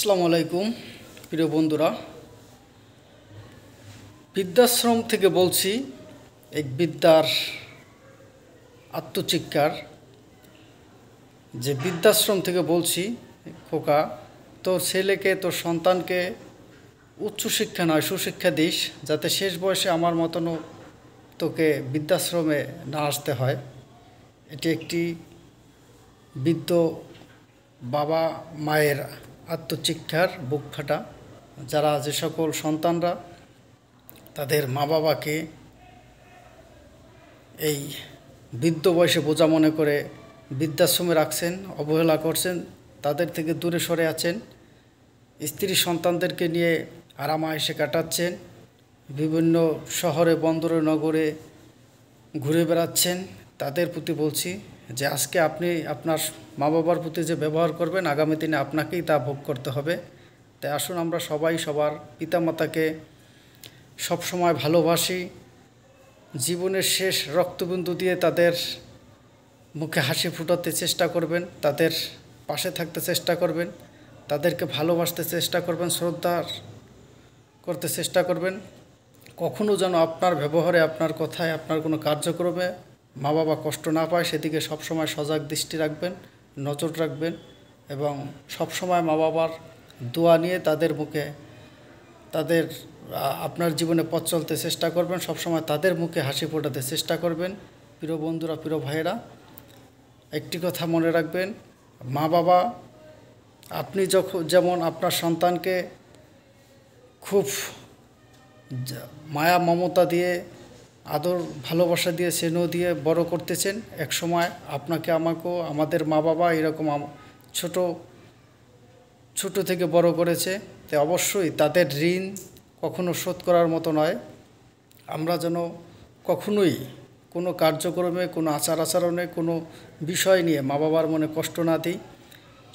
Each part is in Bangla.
আসসালামু আলাইকুম প্রিয় বন্ধুরা, বৃদ্ধাশ্রম থেকে বলছি। এক বৃদ্ধার আত্মচিৎকার, যে বৃদ্ধাশ্রম থেকে বলছি, খোকা তোর ছেলেকে, তোর সন্তানকে উচ্চশিক্ষা নয় সুশিক্ষা দিস, যাতে শেষ বয়সে আমার মতনও তোকে বৃদ্ধাশ্রমে না আসতে হয়। এটি একটি বৃদ্ধ বাবা মায়ের আত্মচিৎকার, বুক ফাটা। যারা যে সকল সন্তানরা তাদের মা বাবাকে এই বৃদ্ধ বয়সে বোঝা মনে করে বৃদ্ধাশ্রমে রাখছেন, অবহেলা করছেন, তাদের থেকে দূরে সরে আছেন, স্ত্রী সন্তানদেরকে নিয়ে আরামায়েশে কাটাচ্ছেন, বিভিন্ন শহরে বন্দরে নগরে ঘুরে বেড়াচ্ছেন, তাদের প্রতি বলছি যে আজকে আপনি আপনার মা বাবার প্রতি যে ব্যবহার করবেন, আগামী দিনে আপনাকেই তা ভোগ করতে হবে। তাই আসুন আমরা সবাই সবার পিতামাতাকে সবসময় ভালোবাসি, জীবনের শেষ রক্তবিন্দু দিয়ে তাদের মুখে হাসি ফোটাতে চেষ্টা করবেন, তাদের পাশে থাকতে চেষ্টা করবেন, তাদেরকে ভালোবাসতে চেষ্টা করবেন, শ্রদ্ধা করতে চেষ্টা করবেন। কখনও যেন আপনার ব্যবহারে, আপনার কথায়, আপনার কোনো কার্যক্রমে মা বাবা কষ্ট না পায়, সেদিকে সবসময় সজাগ দৃষ্টি রাখবেন, নজর রাখবেন এবং সবসময় মা বাবার দোয়া নিয়ে তাদের মুখে, তাদের আপনার জীবনে পথ চলতে চেষ্টা করবেন, সবসময় তাদের মুখে হাসি ফোটাতে চেষ্টা করবেন। প্রিয় বন্ধুরা, প্রিয় ভাইয়েরা, একটি কথা মনে রাখবেন, মা বাবা আপনি যেমন আপনার সন্তানকে খুব মায়া মমতা দিয়ে, আদর ভালোবাসা দিয়ে, স্নেহ দিয়ে বড় করতেছেন, এক সময় আপনাকে আমাকেও আমাদের মা বাবা এরকম ছোট থেকে বড় করেছে। তাই অবশ্যই তাদের ঋণ কখনো শোধ করার মতো নয়। আমরা যেন কখনোই কোনো কার্যক্রমে, কোনো আচার আচরণে, কোনো বিষয় নিয়ে মা বাবার মনে কষ্ট না দিই,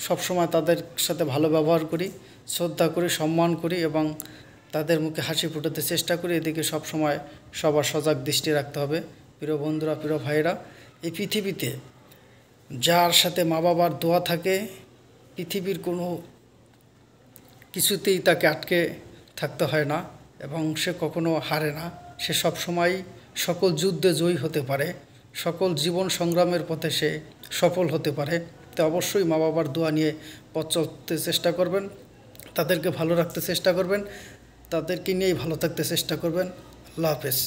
সবসময় তাদের সাথে ভালো ব্যবহার করি, শ্রদ্ধা করি, সম্মান করি এবং তাদের মুখে হাসি ফোটাতে চেষ্টা করি। এদিকে সবসময় সবার সজাগ দৃষ্টি রাখতে হবে। প্রিয় বন্ধুরা, প্রিয় ভাইয়েরা, এই পৃথিবীতে যার সাথে মা বাবার দোয়া থাকে, পৃথিবীর কোনো কিছুতেই তাকে আটকে থাকতে হয় না এবং সে কখনো হারে না। সে সবসময় সকল যুদ্ধে জয়ী হতে পারে, সকল জীবন সংগ্রামের পথে সে সফল হতে পারে। তো অবশ্যই মা বাবার দোয়া নিয়ে পথ চলতে চেষ্টা করবেন, তাদেরকে ভালো রাখতে চেষ্টা করবেন, তাদেরকে নিয়েই ভালো থাকতে চেষ্টা করবেন। আল্লাহ হাফেজ।